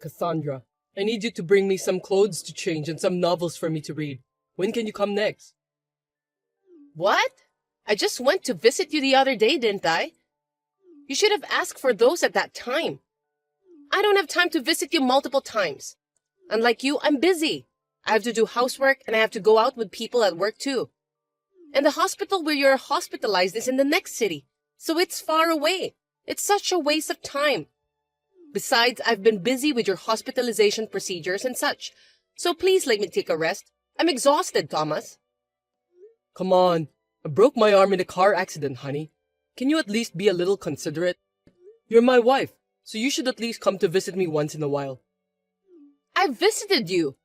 Cassandra, I need you to bring me some clothes to change and some novels for me to read. When can you come next? What? I just went to visit you the other day, didn't I? You should have asked for those at that time. I don't have time to visit you multiple times. Unlike you, I'm busy. I have to do housework and I have to go out with people at work too. And the hospital where you're hospitalized is in the next city, so it's far away. It's such a waste of time. Besides, I've been busy with your hospitalization procedures and such, so please let me take a rest. I'm exhausted, Thomas. Come on. I broke my arm in a car accident, honey. Can you at least be a little considerate? You're my wife, so you should at least come to visit me once in a while. I visited you.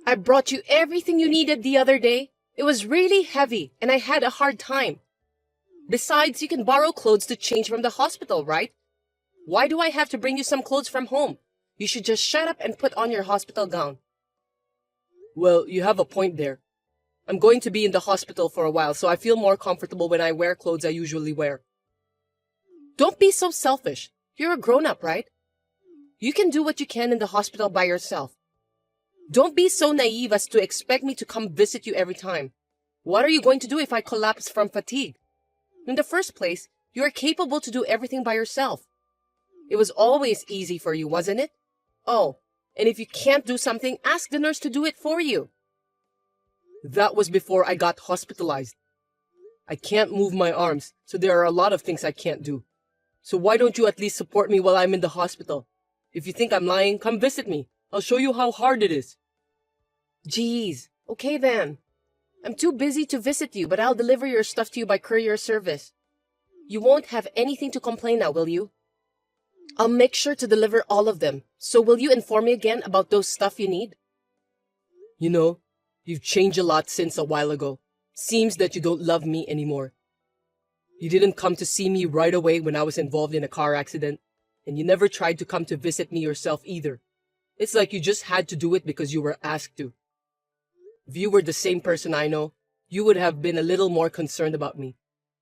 I brought you everything you needed the other day. It was really heavy, and I had a hard time. Besides, you can borrow clothes to change from the hospital, right? Why do I have to bring you some clothes from home? You should just shut up and put on your hospital gown. Well, you have a point there. I'm going to be in the hospital for a while, so I feel more comfortable when I wear clothes I usually wear. Don't be so selfish. You're a grown-up, right? You can do what you can in the hospital by yourself. Don't be so naive as to expect me to come visit you every time. What are you going to do if I collapse from fatigue? In the first place, you are capable to do everything by yourself. It was always easy for you, wasn't it? Oh, and if you can't do something, ask the nurse to do it for you. That was before I got hospitalized. I can't move my arms, so there are a lot of things I can't do. So why don't you at least support me while I'm in the hospital? If you think I'm lying, come visit me. I'll show you how hard it is. Geez, okay then. I'm too busy to visit you, but I'll deliver your stuff to you by courier service. You won't have anything to complain now, will you? I'll make sure to deliver all of them. So will you inform me again about those stuff you need? You know, you've changed a lot since a while ago. Seems that you don't love me anymore. You didn't come to see me right away when I was involved in a car accident, and you never tried to come to visit me yourself either. It's like you just had to do it because you were asked to. If you were the same person I know, you would have been a little more concerned about me.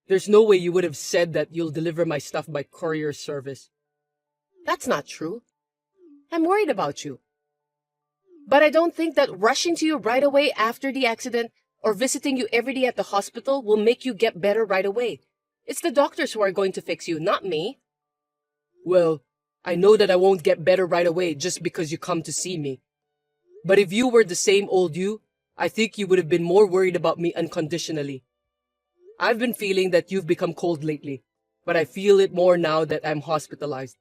There's no way you would have said that you'll deliver my stuff by courier service. That's not true. I'm worried about you. But I don't think that rushing to you right away after the accident or visiting you every day at the hospital will make you get better right away. It's the doctors who are going to fix you, not me. Well, I know that I won't get better right away just because you come to see me. But if you were the same old you, I think you would have been more worried about me unconditionally. I've been feeling that you've become cold lately, but I feel it more now that I'm hospitalized.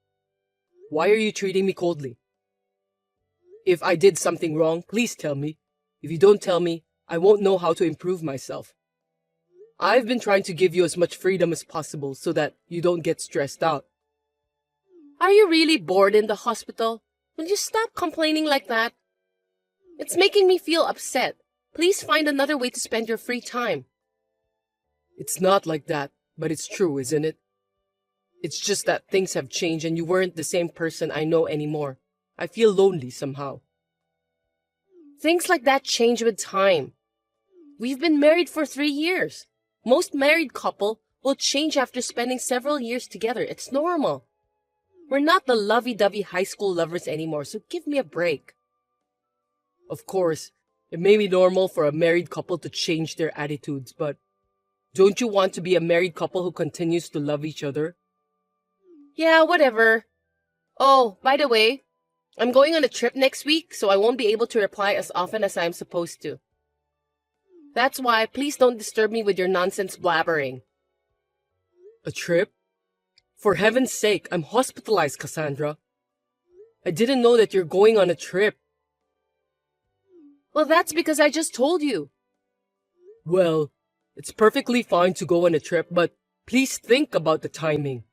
Why are you treating me coldly? If I did something wrong, please tell me. If you don't tell me, I won't know how to improve myself. I've been trying to give you as much freedom as possible so that you don't get stressed out. Are you really bored in the hospital? Will you stop complaining like that? It's making me feel upset. Please find another way to spend your free time. It's not like that, but it's true, isn't it? It's just that things have changed and you weren't the same person I know anymore. I feel lonely somehow. Things like that change with time. We've been married for 3 years. Most married couple will change after spending several years together. It's normal. We're not the lovey-dovey high school lovers anymore, so give me a break. Of course, it may be normal for a married couple to change their attitudes, but don't you want to be a married couple who continues to love each other? Yeah, whatever. Oh, by the way, I'm going on a trip next week, so I won't be able to reply as often as I'm supposed to. That's why please don't disturb me with your nonsense blabbering. A trip? For heaven's sake, I'm hospitalized, Cassandra. I didn't know that you're going on a trip. Well, that's because I just told you. Well, it's perfectly fine to go on a trip, but please think about the timing.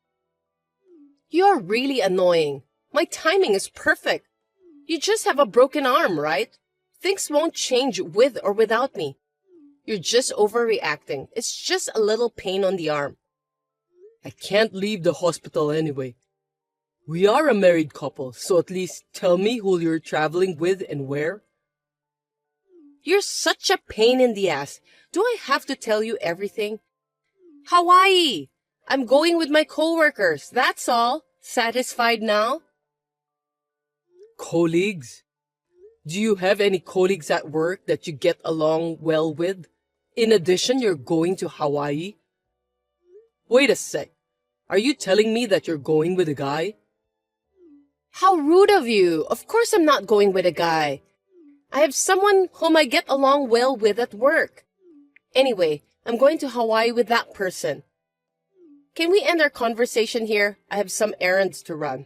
You're really annoying. My timing is perfect. You just have a broken arm, right? Things won't change with or without me. You're just overreacting. It's just a little pain on the arm. I can't leave the hospital anyway. We are a married couple, so at least tell me who you're traveling with and where. You're such a pain in the ass. Do I have to tell you everything? Hawaii! I'm going with my coworkers, that's all. Satisfied now? Colleagues? Do you have any colleagues at work that you get along well with? In addition, you're going to Hawaii? Wait a sec. Are you telling me that you're going with a guy? How rude of you. Of course I'm not going with a guy. I have someone whom I get along well with at work. Anyway, I'm going to Hawaii with that person. Can we end our conversation here? I have some errands to run.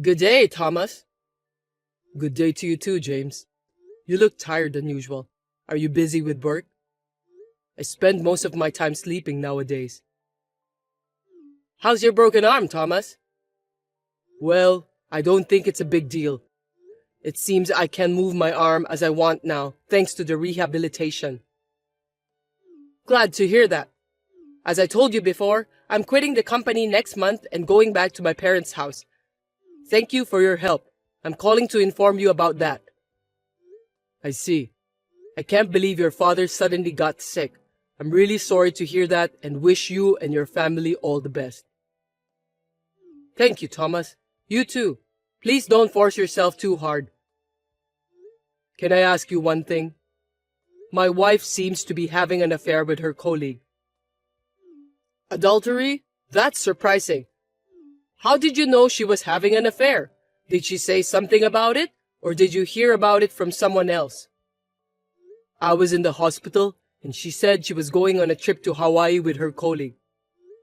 Good day, Thomas. Good day to you too, James. You look tired than usual. Are you busy with work? I spend most of my time sleeping nowadays. How's your broken arm, Thomas? Well, I don't think it's a big deal. It seems I can move my arm as I want now, thanks to the rehabilitation. Glad to hear that. As I told you before, I'm quitting the company next month and going back to my parents' house. Thank you for your help. I'm calling to inform you about that. I see. I can't believe your father suddenly got sick. I'm really sorry to hear that and wish you and your family all the best. Thank you, Thomas. You too. Please don't force yourself too hard. Can I ask you one thing? My wife seems to be having an affair with her colleague. Adultery? That's surprising. How did you know she was having an affair? Did she say something about it, or did you hear about it from someone else? I was in the hospital, and she said she was going on a trip to Hawaii with her colleague.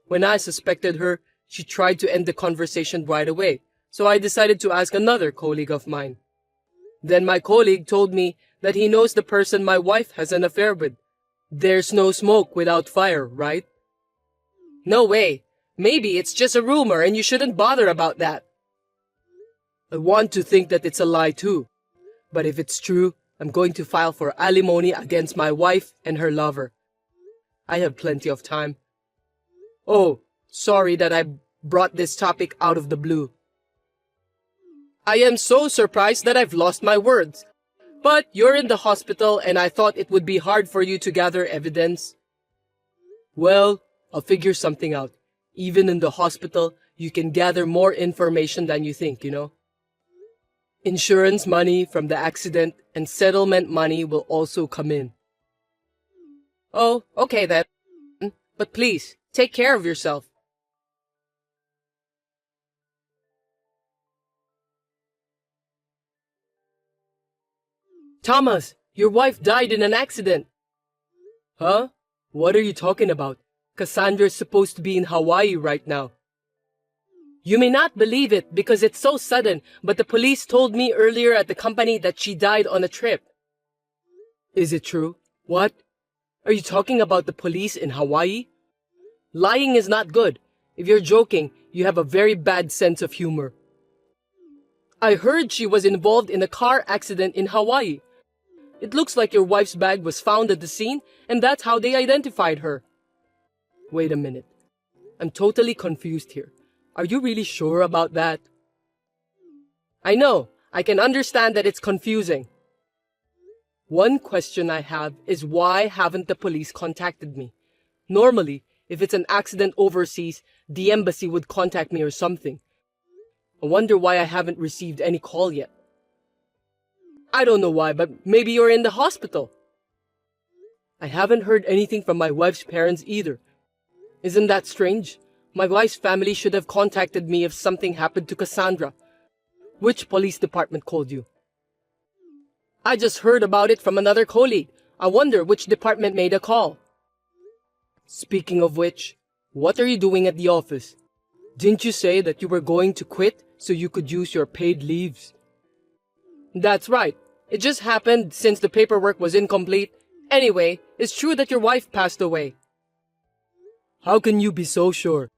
When I suspected her, she tried to end the conversation right away, so I decided to ask another colleague of mine. Then my colleague told me that he knows the person my wife has an affair with. There's no smoke without fire, right? No way. Maybe it's just a rumor and you shouldn't bother about that. I want to think that it's a lie too. But if it's true, I'm going to file for alimony against my wife and her lover. I have plenty of time. Oh, sorry that I brought this topic out of the blue. I am so surprised that I've lost my words. But you're in the hospital and I thought it would be hard for you to gather evidence. Well, I'll figure something out. Even in the hospital, you can gather more information than you think, you know. Insurance money from the accident and settlement money will also come in. Oh, okay then. But please, take care of yourself. Thomas, your wife died in an accident. Huh? What are you talking about? Cassandra's supposed to be in Hawaii right now. You may not believe it because it's so sudden, but the police told me earlier at the company that she died on a trip. Is it true? What? Are you talking about the police in Hawaii? Lying is not good. If you're joking, you have a very bad sense of humor. I heard she was involved in a car accident in Hawaii. It looks like your wife's bag was found at the scene, and that's how they identified her. Wait a minute. I'm totally confused here. Are you really sure about that? I know, I can understand that it's confusing. One question I have is why haven't the police contacted me? Normally, if it's an accident overseas, the embassy would contact me or something. I wonder why I haven't received any call yet. I don't know why, but maybe you're in the hospital. I haven't heard anything from my wife's parents either. Isn't that strange? My wife's family should have contacted me if something happened to Cassandra. Which police department called you? I just heard about it from another colleague. I wonder which department made a call. Speaking of which, what are you doing at the office? Didn't you say that you were going to quit so you could use your paid leaves? That's right. It just happened since the paperwork was incomplete. Anyway, it's true that your wife passed away. How can you be so sure?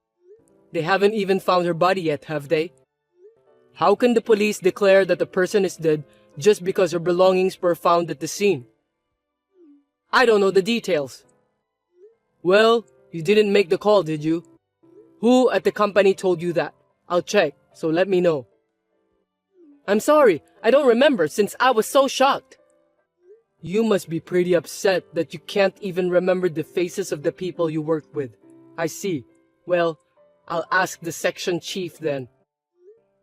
They haven't even found her body yet, have they? How can the police declare that the person is dead just because her belongings were found at the scene? I don't know the details. Well, you didn't make the call, did you? Who at the company told you that? I'll check, so let me know. I'm sorry, I don't remember since I was so shocked. You must be pretty upset that you can't even remember the faces of the people you worked with. I see. Well, I'll ask the section chief then.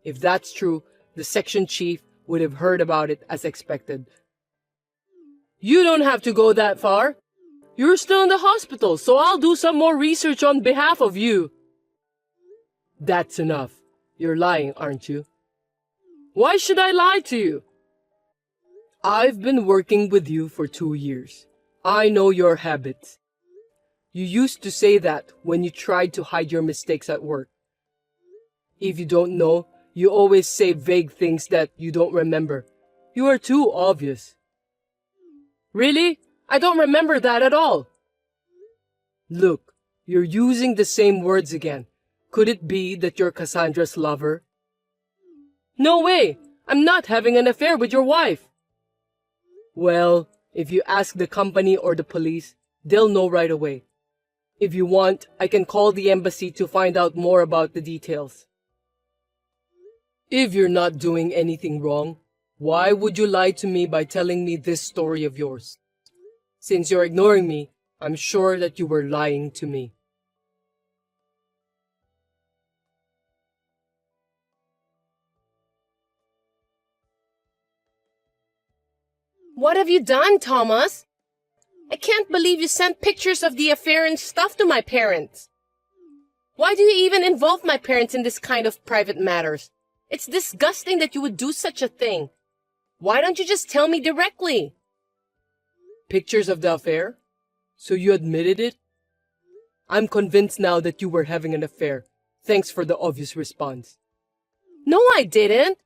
If that's true, the section chief would have heard about it as expected. You don't have to go that far. You're still in the hospital, so I'll do some more research on behalf of you. That's enough. You're lying, aren't you? Why should I lie to you? I've been working with you for 2 years. I know your habits. You used to say that when you tried to hide your mistakes at work. If you don't know, you always say vague things that you don't remember. You are too obvious. Really? I don't remember that at all. Look, you're using the same words again. Could it be that you're Cassandra's lover? No way! I'm not having an affair with your wife. Well, if you ask the company or the police, they'll know right away. If you want, I can call the embassy to find out more about the details. If you're not doing anything wrong, why would you lie to me by telling me this story of yours? Since you're ignoring me, I'm sure that you were lying to me. What have you done, Thomas? I can't believe you sent pictures of the affair and stuff to my parents. Why do you even involve my parents in this kind of private matters? It's disgusting that you would do such a thing. Why don't you just tell me directly? Pictures of the affair? So you admitted it? I'm convinced now that you were having an affair. Thanks for the obvious response. No, I didn't.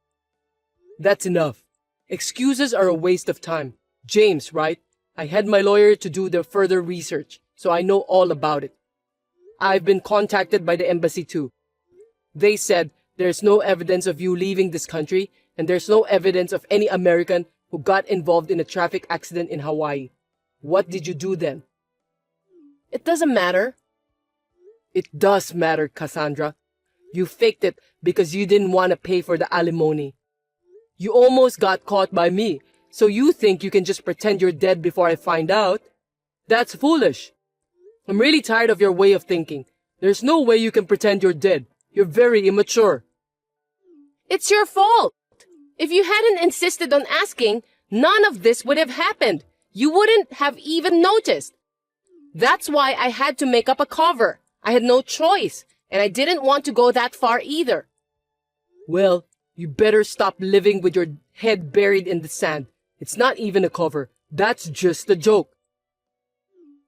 That's enough. Excuses are a waste of time. James, right? I had my lawyer to do the further research, so I know all about it. I've been contacted by the embassy too. They said there's no evidence of you leaving this country, and there's no evidence of any American who got involved in a traffic accident in Hawaii. What did you do then? It doesn't matter. It does matter, Cassandra. You faked it because you didn't want to pay for the alimony. You almost got caught by me, so you think you can just pretend you're dead before I find out? That's foolish. I'm really tired of your way of thinking. There's no way you can pretend you're dead. You're very immature. It's your fault. If you hadn't insisted on asking, none of this would have happened. You wouldn't have even noticed. That's why I had to make up a cover. I had no choice, and I didn't want to go that far either. Well, you better stop living with your head buried in the sand. It's not even a cover. That's just a joke.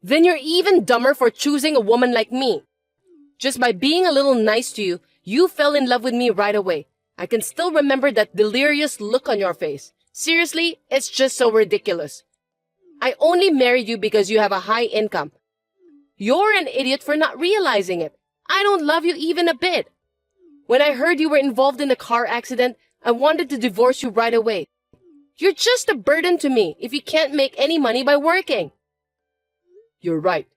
Then you're even dumber for choosing a woman like me. Just by being a little nice to you, you fell in love with me right away. I can still remember that delirious look on your face. Seriously, it's just so ridiculous. I only married you because you have a high income. You're an idiot for not realizing it. I don't love you even a bit. When I heard you were involved in a car accident, I wanted to divorce you right away. You're just a burden to me if you can't make any money by working. You're right.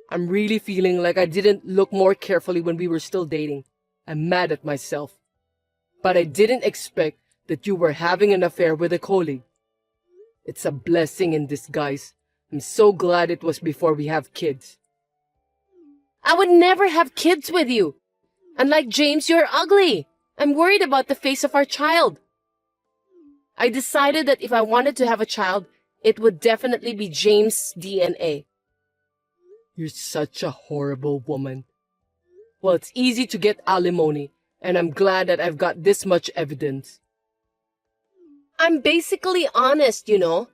I'm really feeling like I didn't look more carefully when we were still dating. I'm mad at myself. But I didn't expect that you were having an affair with a colleague. It's a blessing in disguise. I'm so glad it was before we have kids. I would never have kids with you. Unlike James, you're ugly. I'm worried about the face of our child. I decided that if I wanted to have a child, it would definitely be James' DNA. You're such a horrible woman. Well, it's easy to get alimony, and I'm glad that I've got this much evidence. I'm basically honest, you know.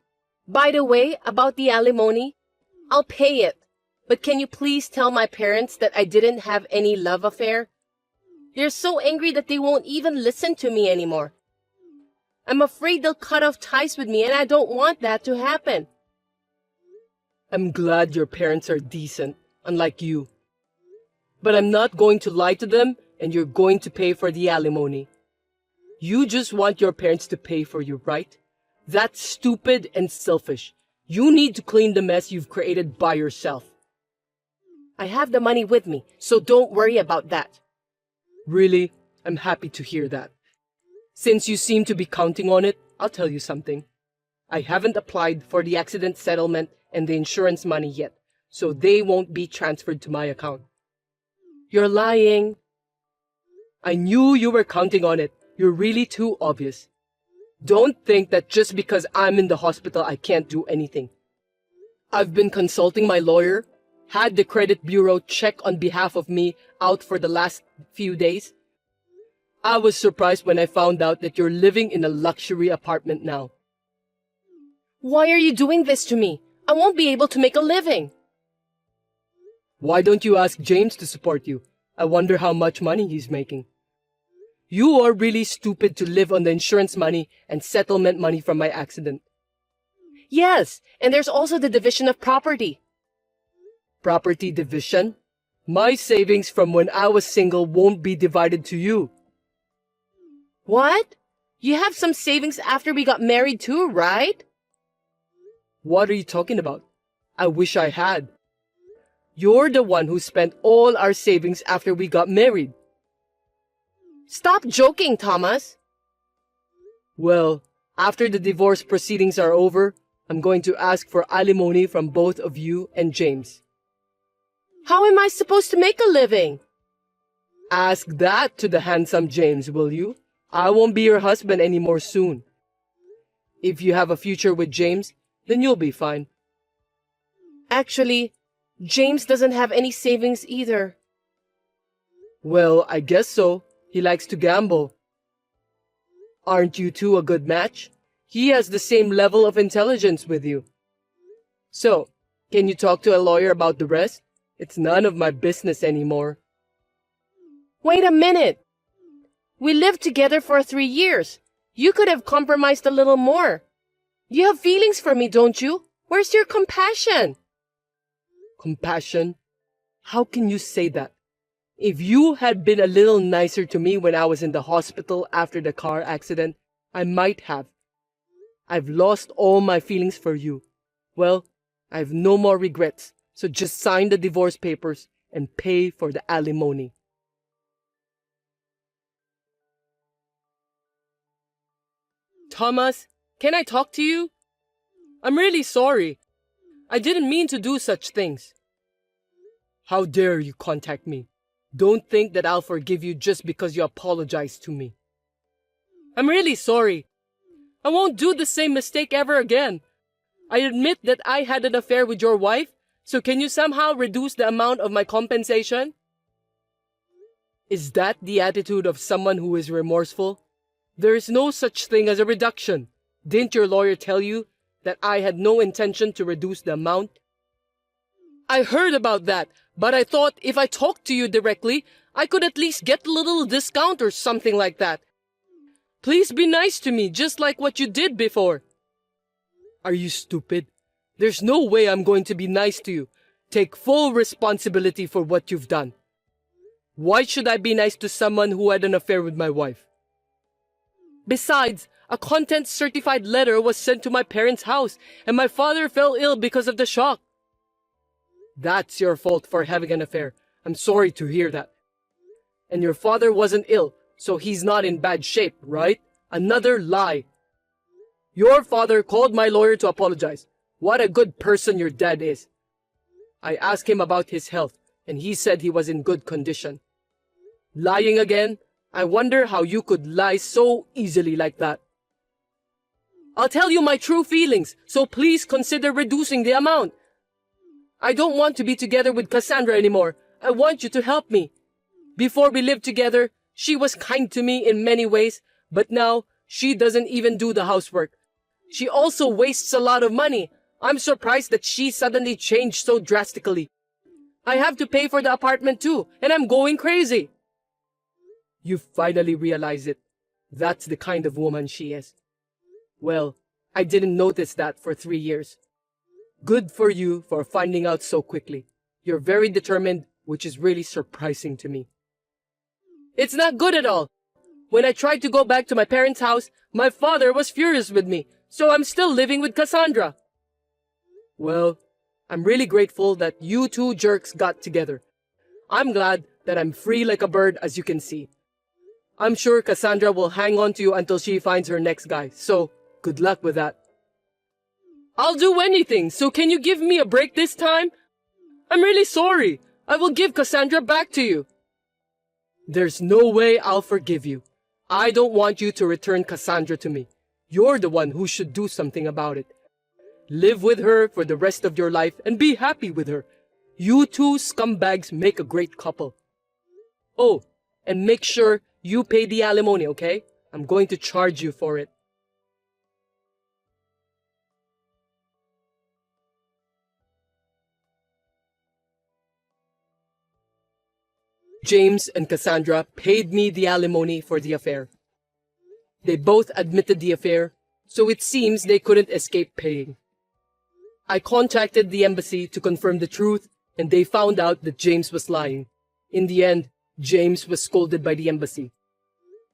By the way, about the alimony, I'll pay it. But can you please tell my parents that I didn't have any love affair? They're so angry that they won't even listen to me anymore. I'm afraid they'll cut off ties with me, and I don't want that to happen. I'm glad your parents are decent, unlike you. But I'm not going to lie to them, and you're going to pay for the alimony. You just want your parents to pay for you, right? That's stupid and selfish. You need to clean the mess you've created by yourself. I have the money with me, so don't worry about that. Really? I'm happy to hear that. Since you seem to be counting on it, I'll tell you something. I haven't applied for the accident settlement and the insurance money yet, so they won't be transferred to my account. You're lying. I knew you were counting on it. You're really too obvious. Don't think that just because I'm in the hospital I can't do anything. I've been consulting my lawyer, had the credit bureau check on behalf of me out for the last few days. I was surprised when I found out that you're living in a luxury apartment now. Why are you doing this to me? I won't be able to make a living. Why don't you ask James to support you? I wonder how much money he's making. You are really stupid to live on the insurance money and settlement money from my accident. Yes, and there's also the division of property. Property division? My savings from when I was single won't be divided to you. What? You have some savings after we got married too, right? What are you talking about? I wish I had. You're the one who spent all our savings after we got married. Stop joking, Thomas. Well, after the divorce proceedings are over, I'm going to ask for alimony from both of you and James. How am I supposed to make a living? Ask that to the handsome James, will you? I won't be your husband anymore soon. If you have a future with James, then you'll be fine. Actually, James doesn't have any savings either. Well, I guess so. He likes to gamble. Aren't you two a good match? He has the same level of intelligence with you. So, can you talk to a lawyer about the rest? It's none of my business anymore. Wait a minute. We lived together for 3 years. You could have compromised a little more. You have feelings for me, don't you? Where's your compassion? Compassion? How can you say that? If you had been a little nicer to me when I was in the hospital after the car accident, I might have. I've lost all my feelings for you. Well, I have no more regrets, so just sign the divorce papers and pay for the alimony. Thomas, can I talk to you? I'm really sorry. I didn't mean to do such things. How dare you contact me? Don't think that I'll forgive you just because you apologized to me. I'm really sorry. I won't do the same mistake ever again. I admit that I had an affair with your wife, so can you somehow reduce the amount of my compensation? Is that the attitude of someone who is remorseful? There is no such thing as a reduction. Didn't your lawyer tell you that I had no intention to reduce the amount? I heard about that, but I thought if I talked to you directly, I could at least get a little discount or something like that. Please be nice to me, just like what you did before. Are you stupid? There's no way I'm going to be nice to you. Take full responsibility for what you've done. Why should I be nice to someone who had an affair with my wife? Besides, a contents-certified letter was sent to my parents' house, and my father fell ill because of the shock. That's your fault for having an affair. I'm sorry to hear that. And your father wasn't ill, so he's not in bad shape, right? Another lie. Your father called my lawyer to apologize. What a good person your dad is. I asked him about his health, and he said he was in good condition. Lying again? I wonder how you could lie so easily like that. I'll tell you my true feelings, so please consider reducing the amount. I don't want to be together with Cassandra anymore. I want you to help me. Before we lived together, she was kind to me in many ways, but now she doesn't even do the housework. She also wastes a lot of money. I'm surprised that she suddenly changed so drastically. I have to pay for the apartment too, and I'm going crazy. You finally realize it. That's the kind of woman she is. Well, I didn't notice that for 3 years. Good for you for finding out so quickly. You're very determined, which is really surprising to me. It's not good at all. When I tried to go back to my parents' house, my father was furious with me, so I'm still living with Cassandra. Well, I'm really grateful that you two jerks got together. I'm glad that I'm free like a bird, as you can see. I'm sure Cassandra will hang on to you until she finds her next guy, so good luck with that. I'll do anything, so can you give me a break this time? I'm really sorry. I will give Cassandra back to you. There's no way I'll forgive you. I don't want you to return Cassandra to me. You're the one who should do something about it. Live with her for the rest of your life and be happy with her. You two scumbags make a great couple. Oh, and make sure you pay the alimony, okay? I'm going to charge you for it. James and Cassandra paid me the alimony for the affair. They both admitted the affair, so it seems they couldn't escape paying. I contacted the embassy to confirm the truth, and they found out that James was lying. In the end, James was scolded by the embassy.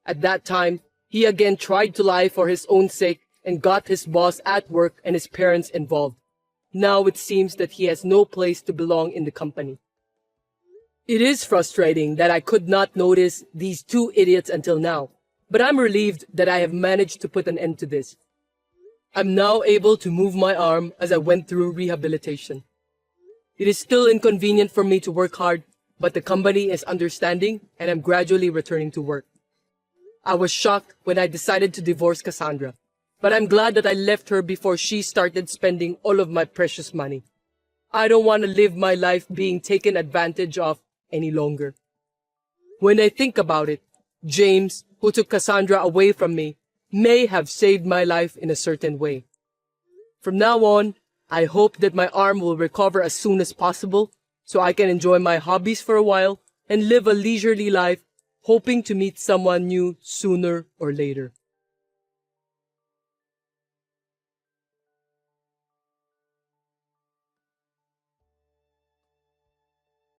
At that time, he again tried to lie for his own sake and got his boss at work and his parents involved. Now it seems that he has no place to belong in the company. It is frustrating that I could not notice these two idiots until now, but I'm relieved that I have managed to put an end to this. I'm now able to move my arm as I went through rehabilitation. It is still inconvenient for me to work hard, but the company is understanding and I'm gradually returning to work. I was shocked when I decided to divorce Cassandra, but I'm glad that I left her before she started spending all of my precious money. I don't want to live my life being taken advantage of any longer. When I think about it, James, who took Cassandra away from me, may have saved my life in a certain way. From now on, I hope that my arm will recover as soon as possible so I can enjoy my hobbies for a while and live a leisurely life, hoping to meet someone new sooner or later.